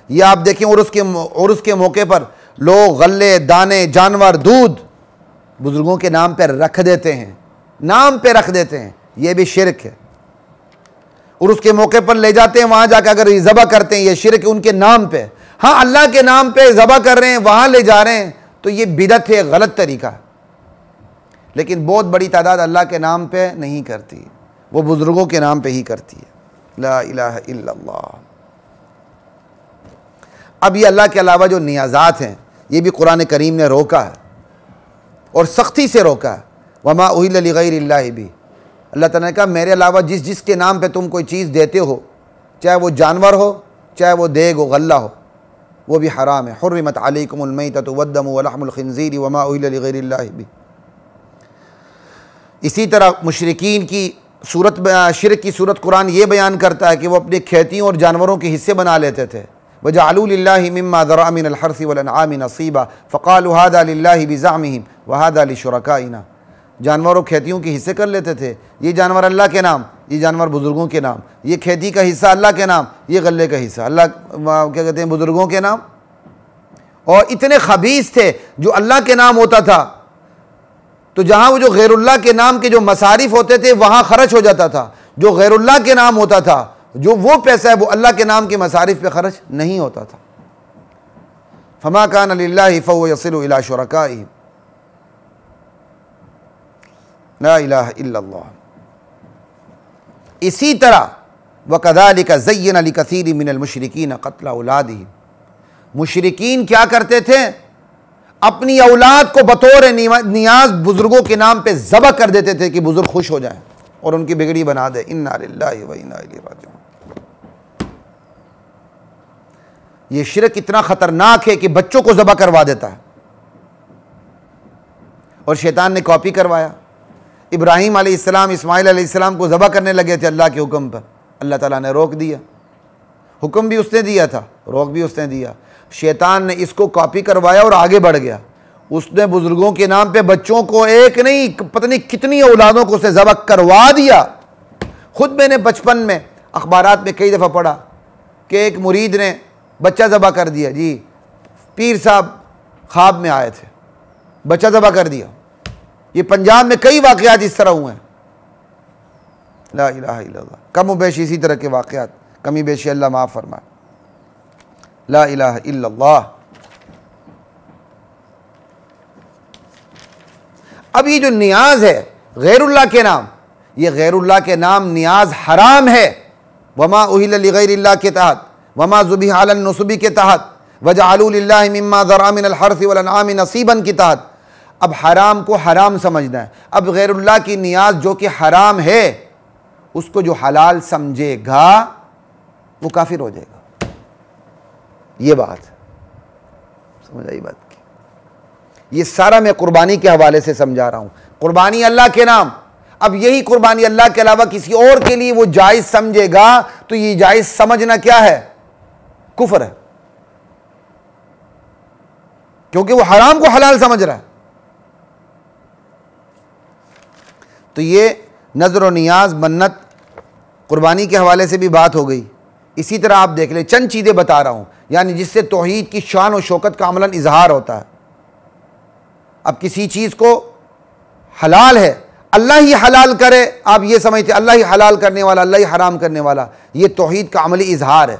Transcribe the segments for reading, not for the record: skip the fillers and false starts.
ये आप देखें उर्स के मौके पर लोग गल्ले, दाने, जानवर, दूध बुजुर्गों के नाम पर रख देते हैं, नाम पे रख देते हैं, ये भी शिरक है। और उसके मौके पर ले जाते हैं, वहां जाकर अगर ज़बह करते हैं, ये शिरक है उनके नाम पे। हाँ, अल्लाह के नाम पे ज़बह कर रहे हैं, वहां ले जा रहे हैं, तो ये बिदअत है, गलत तरीका। लेकिन बहुत बड़ी तादाद अल्लाह के नाम पे नहीं करती, वो बुजुर्गों के नाम पे ही करती है। ला इलाहा इल्लल्लाह। अब ये अल्लाह के अलावा जो नियाज़ात हैं, ये भी कुरान करीम ने रोका है और सख्ती से रोका है। वमा उहिल्ला लिगैरिल्लाहि भी, अल्लाह ताला ने कहा मेरे अलावा जिस जिसके नाम पे तुम कोई चीज़ देते हो, चाहे वो जानवर हो, चाहे वो देग हो, गल्ला हो, वो भी हराम है। हुर्रिमत अलैकुमुल मैततु वद्दमु वलहमुल खिंज़ीरि वमा उहिल्ला लिगैरिल्लाहि भी। इसी तरह मुशरिकीन की शिरक की सूरत कुरान ये बयान करता है कि वो अपनी खेतियों और जानवरों के हिस्से बना लेते थे। वजअलू लिल्लाहि मिम्मा ज़रअ मिनल हर्सी वल अनआमि नसीबा फ़क़ालू हाज़ा लिल्लाहि बिज़अमिहिम व हाज़ा लिशुरकाइना। जानवरों खेतियों के हिस्से कर लेते थे, ये जानवर अल्लाह के नाम, ये जानवर बुज़ुर्गों के नाम, ये खेती का हिस्सा अल्लाह के नाम, ये गल्ले का हिस्सा अल्लाह क्या कहते हैं बुज़ुर्गों के नाम। और इतने खबीस थे, जो अल्लाह के नाम होता था तो जहाँ वो जो गैरुल्लाह के नाम के जो मसारिफ होते थे वहाँ खर्च हो जाता था, जो गैरुल्लाह के नाम होता था, जो वो पैसा है वो अल्लाह के नाम के मसारिफ पे खर्च नहीं होता था। फमा कान लिल्लाहि फहुव यसिलु इला शुरकाइहिम ला इलाहा इल्लल्लाह। इसी तरह वकज़ालिका ज़य्यना लिकसीरिन मिनल मुशरिकीन क़त्ल औलादिहिम, मुशरिकीन क्या करते थे, अपनी औलाद को बतौर नियाज बुजुर्गों के नाम पे ज़बह कर देते थे कि बुजुर्ग खुश हो जाएं और उनकी बिगड़ी बना दे। इन्ना लिल्लाहि व इन्ना इलैहि राजिऊन। ये शिरक इतना खतरनाक है कि बच्चों को ज़बह करवा देता है, और शैतान ने कॉपी करवाया। इब्राहीम अलैहिस्सलाम इस्माइल अलैहिस्सलाम को ज़बह करने लगे थे अल्लाह के हुक्म पर, अल्लाह ताला ने रोक दिया। हुक्म भी उसने दिया था, रोक भी उसने दिया। शैतान ने इसको कॉपी करवाया और आगे बढ़ गया। उसने बुजुर्गों के नाम पे बच्चों को एक नहीं पता नहीं कितनी औलादों को उसे ज़बह करवा दिया। खुद मैंने बचपन में अखबारात में कई दफ़ा पढ़ा कि एक मुरीद ने बच्चा ज़बह कर दिया। जी, पीर साहब ख्वाब में आए थे, बच्चा ज़बह कर दिया। ये पंजाब में कई वाक़यात इस तरह हुए हैं। ला इलाहा इल्लल्लाह। कम बेशी इसी तरह के वाक़यात, कमी बेशी अल्लाह माफ़ फरमाए। ला इलाहा इल्लल्लाह। अब ये जो नियाज है गैरुल्लाह के नाम, ये गैरुल्लाह के नाम नियाज हराम है। वमा उहिल्ला लिगैरिल्लाह के तहत, वमा ज़ुबिहा अलन नुसबी के तहत, वजअलू लिल्लाहि मिम्मा ज़रअ मिनल हर्सी वल अनआमि नसीबन के तहत। अब हराम को हराम समझना है। अब गैरुल्लाह की नियाज जो कि हराम है, उसको जो हलाल समझेगा वो काफिर हो जाएगा। ये बात समझ आई बात की। ये सारा मैं कुर्बानी के हवाले से समझा रहा हूं। कुर्बानी अल्लाह के नाम, अब यही कुर्बानी अल्लाह के अलावा किसी और के लिए वो जायज समझेगा तो ये जायज समझना क्या है, कुफ्र है, क्योंकि वो हराम को हलाल समझ रहा है। तो ये नजर और नियाज, मन्नत, कुर्बानी के हवाले से भी बात हो गई। इसी तरह आप देख लें, चंद चीज़ें बता रहा हूं, यानी जिससे तौहीद की शान और शौकत का अमलन इजहार होता है। अब किसी चीज़ को हलाल है, अल्लाह ही हलाल करे, आप ये समझते अल्लाह ही हलाल करने वाला, अल्लाह ही हराम करने वाला, ये तौहीद का अमली इजहार है।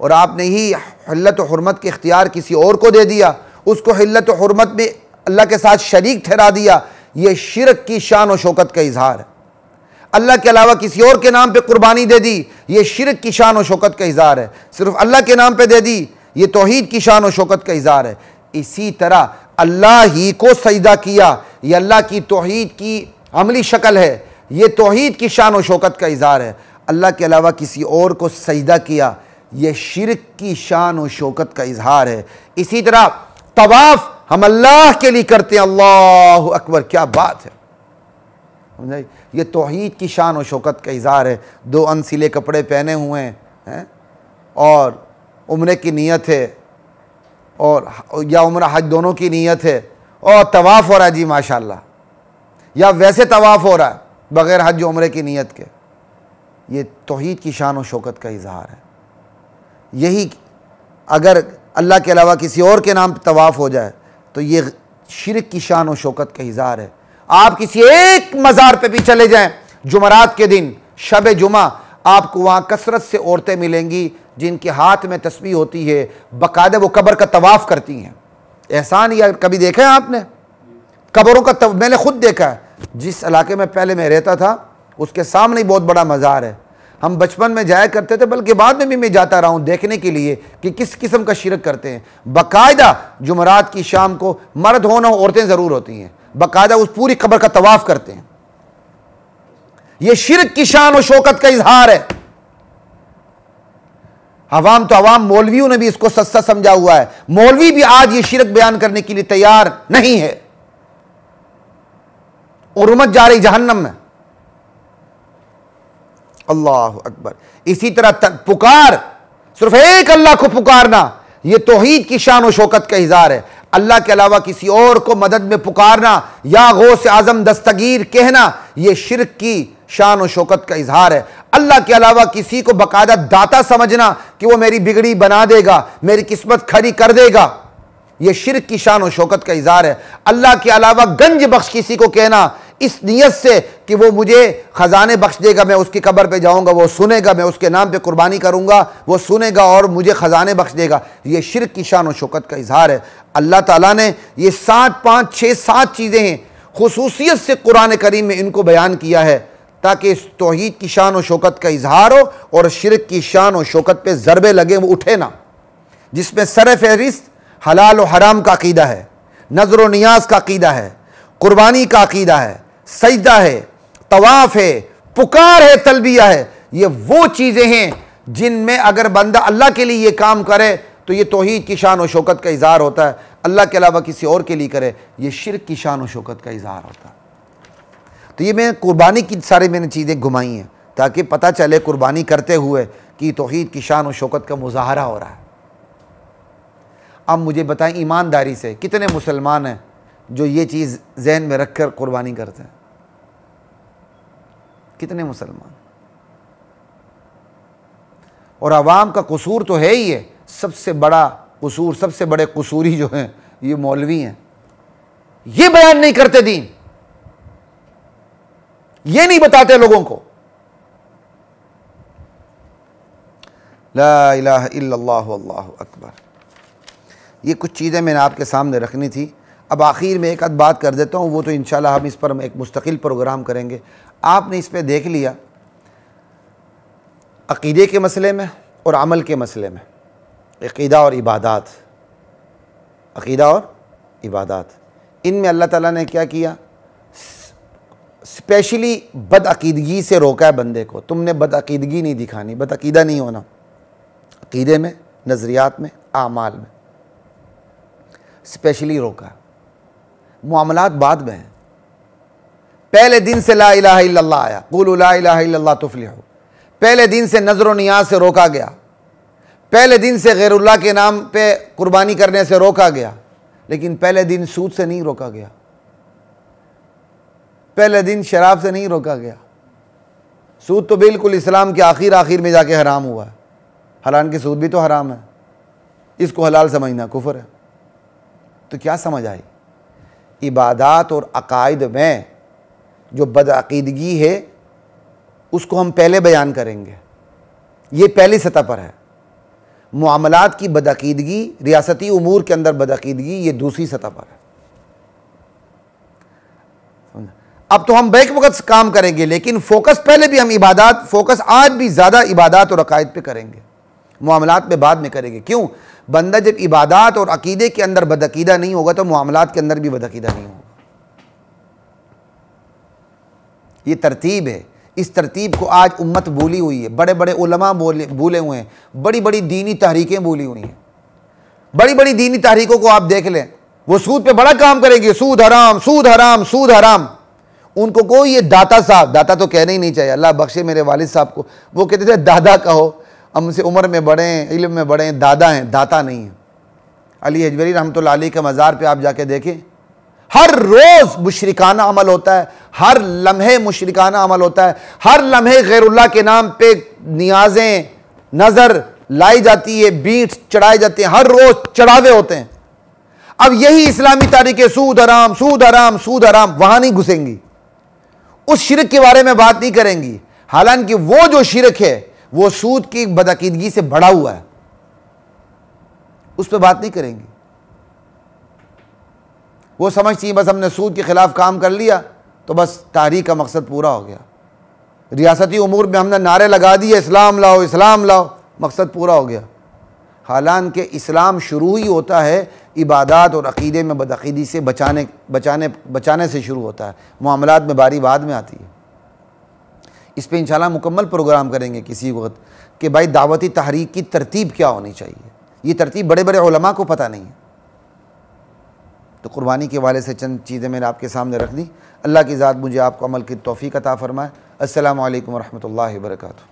और आपने ही हिल्लत और हुर्मत के इख्तियार किसी और को दे दिया, उसको हिल्लत और हुर्मत में अल्लाह के साथ शरीक ठहरा दिया, ये शिरक की शान और शौकत का इजहार है। अल्लाह के अलावा किसी और के नाम पे कुर्बानी दे दी, ये शिरक की शान और शौकत का इजहार है। सिर्फ अल्लाह के नाम पे दे दी, ये तौहीद की शान और शौकत का इजहार है। इसी तरह अल्लाह ही को सजदा किया, ये अल्लाह की तौहीद की अमली शक्ल है, ये तौहीद की शान और शौकत का इजहार है। अल्लाह के अलावा किसी और को सजदा किया, ये शिरक की शान और शौकत का इजहार है। इसी तरह तवाफ हम अल्लाह के लिए करते हैं, अल्लाह अकबर, क्या बात है, समझाई, ये तौहीद की शान और शौकत का इजहार है। दो अनसिले कपड़े पहने हुए हैं और उम्रे की नीयत है, और या उम्र हज दोनों की नीयत है, और तवाफ़ हो रहा है जी माशाल्लाह, या वैसे तवाफ़ हो रहा है बग़ैर हज उम्रे की नीयत के, ये तौहीद की शान और शौकत का इजहार है। यही अगर अल्लाह के अलावा किसी और के नाम पर तवाफ़ हो जाए तो ये शिरक की शान और शौकत का इज़हार है। आप किसी एक मज़ार पे भी चले जाएं, जुमरात के दिन शब जुमा, आपको वहाँ कसरत से औरतें मिलेंगी जिनके हाथ में तस्बीह होती है, बाकायदा वो कब्र का तवाफ़ करती हैं। एहसान या कभी देखा है आपने कब्रों का? मैंने खुद देखा है। जिस इलाके में पहले मैं रहता था उसके सामने ही बहुत बड़ा मज़ार है। हम बचपन में जाया करते थे, बल्कि बाद में भी मैं जाता रहा हूँ देखने के लिए कि किस किस्म का शिरक करते हैं। बाकायदा जुमरात की शाम को मर्द हो ना हो, औरतें ज़रूर होती हैं, बाकायदा उस पूरी कब्र का तवाफ़ करते हैं। यह शिरक की शान और शौकत का इजहार है। अवाम तो अवाम, मौलवियों ने भी इसको सस्ता समझा हुआ है। मौलवी भी आज ये शिरक बयान करने के लिए तैयार नहीं है और उम्मत जा रही जहन्नम में। अल्लाह अकबर। इसी तरह पुकार, सिर्फ एक अल्लाह को पुकारना, यह तौहीद की शान और शौकत का इज़हार है। अल्लाह के अलावा किसी और को मदद में पुकारना या गौस आजम दस्तगीर कहना, यह शिरक की शान और शौकत का इज़हार है। अल्लाह के अलावा किसी को बाकायदा दाता समझना कि वो मेरी बिगड़ी बना देगा, मेरी किस्मत खड़ी कर देगा, यह शिरक की शान और शौकत का इज़हार है। अल्लाह के अलावा गंज बख्श किसी को कहना इस नियत से कि वो मुझे ख़जाने बख्श देगा, मैं उसकी कब्र पे जाऊंगा, वो सुनेगा, मैं उसके नाम पे कुर्बानी करूंगा, वो सुनेगा और मुझे ख़जाने बख्श देगा, यह शिरक की शान और शौकत का इज़हार है। अल्लाह ताला ने ये 7 चीज़ें हैं, खुसूसियत से कुरान करीम में इनको बयान किया है ताकि इस तौहीद की शान और शौकत का इज़हार हो और शिरक की शान और शौकत पे ज़रबे लगे, वो उठे ना। जिसमें सर फहरिस्त हलाल और हराम का अकीदा है, नज़र व नियाज का अकीदा है, कुर्बानी का अकीदा है, सजदा है, तवाफ़ है, पुकार है, तलबिया है। ये वो चीज़ें हैं जिनमें अगर बंदा अल्लाह के लिए ये काम करे तो ये तौहीद की शान और शौकत का इज़हार होता है। अल्लाह के अलावा किसी और के लिए करे, ये शिरक की शान और शौकत का इज़हार होता है। तो ये मैं कुर्बानी की सारी मैंने चीज़ें घुमाई हैं ताकि पता चले कुर्बानी करते हुए कि तौहीद की शान और शौकत का मुजाहरा हो रहा है। अब मुझे बताएं ईमानदारी से कितने मुसलमान हैं जो ये चीज़ जहन में रख कर कुर्बानी करते हैं? कितने मुसलमान? और अवाम का कसूर तो है ही है, सबसे बड़ा कसूर, सबसे बड़े कसूरी जो हैं ये मौलवी हैं। ये बयान नहीं करते दीन, ये नहीं बताते लोगों को। ला इलाहा इल्लल्लाहु अल्लाहु अकबर। ये कुछ चीज़ें मैंने आपके सामने रखनी थी। अब आखिर में एक आध बात कर देता हूँ, वो तो इंशाल्लाह हम इस पर एक मुस्तकिल प्रोग्राम करेंगे। आपने इस पर देख लिया अक़ीदे के मसले में और अमल के मसले में, अक़ीदा और इबादात, अक़ीदा और इबादात, इनमें अल्लाह ताला ने क्या किया? स्पेशली बदअकीदगी से रोका है बंदे को। तुमने बदअकीदगी नहीं दिखानी, बदअकीदा नहीं होना, अक़ीदे में, नज़रियात में, आमाल में स्पेशली रोका। मुआमलात बाद में हैं। पहले दिन से ला इलाहा इल्लल्लाह आया, क़ुलू ला इलाहा इल्लल्लाह तुफ़्लिहू। पहले दिन से नज़र व नियाज से रोका गया, पहले दिन से गैरुल्लाह के नाम पे कुर्बानी करने से रोका गया, लेकिन पहले दिन सूद से नहीं रोका गया, पहले दिन शराब से नहीं रोका गया। सूद तो बिल्कुल इस्लाम के आखिर में जाके हराम हुआ है, हालांकि सूद भी तो हराम है, इसको हलाल समझना कुफ्र है। तो क्या समझ आई? इबादात और अकायद में जो बदअकीदगी है उसको हम पहले बयान करेंगे, ये पहली सतह पर है। मुआमलात की बदअकीदगी, रियासती उमूर के अंदर बदअकीदगी, ये दूसरी सतह पर है। अब तो हम बैक वक्त काम करेंगे, लेकिन फोकस पहले भी हम इबादात, फोकस आज भी ज़्यादा इबादात और अकायद पे करेंगे, मुआमलात में बाद में करेंगे। क्यों? बंदा जब इबादात और अकीदे के अंदर बदअकीदा नहीं होगा तो मुआमलात के अंदर भी बदअकीदा नहीं होगा। ये तरतीब है। इस तरतीब को आज उम्मत भूली हुई है, बड़े बड़े उलमा भूले हुए हैं, बड़ी बड़ी दीनी तहरीकें भूली हुई हैं। बड़ी बड़ी दीनी तहरीकों को आप देख लें, वो सूद पे बड़ा काम करेंगे, सूद हराम, सूद हराम, सूद हराम। उनको कोई ये दाता साहब, दाता तो कहना ही नहीं चाहिए, अल्लाह बख्शे मेरे वालिद साहब को, वो कहते थे दादा कहो, हमसे उम्र में बड़े हैं, इल्म में बड़े हैं, दादा हैं, दाता नहीं है। अली हजवरी रहमतुल्लाह अलैह के मज़ार पे आप जाके देखें, हर रोज़ मुशरिकाना अमल होता है, हर लम्हे मुशरिकाना अमल होता है, हर लम्हे गैरुल्लाह के नाम पे नियाज़ें, नज़र, लाई जाती है, बीट चढ़ाए जाते हैं, हर रोज चढ़ावे होते हैं। अब यही इस्लामी तारीख सूद हराम सूद हराम सूद हराम, वहां नहीं घुसेंगी, उस शिरक के बारे में बात नहीं करेंगी। हालांकि वो जो शिरक है वो सूद की बदअकीदगी से बढ़ा हुआ है, उस पर बात नहीं करेंगी। वो समझती हैं बस हमने सूद के खिलाफ काम कर लिया तो बस तहरीक का मकसद पूरा हो गया। रियासती उमूर में हमने नारे लगा दिए इस्लाम लाओ इस्लाम लाओ, मकसद पूरा हो गया। हालांकि इस्लाम शुरू ही होता है इबादत और अक़ीदे में बदअक़ीदी से बचाने से शुरू होता है, मामलात में बारी बाद में आती है। इस पे इंशाल्लाह मुकम्मल प्रोग्राम करेंगे किसी वक्त कि भाई दावती तहरीक की तरतीब क्या होनी चाहिए। ये तरतीब बड़े बड़े उलमा को पता नहीं है। तो कुर्बानी के हवाले से चंद चीज़ें मैंने आपके सामने रख दी। अल्लाह की ज़ात मुझे आपको अमल की तौफ़ीक़ अता फ़रमाए। अस्सलामु अलैकुम वरहमतुल्लाहि वबरकातुहू।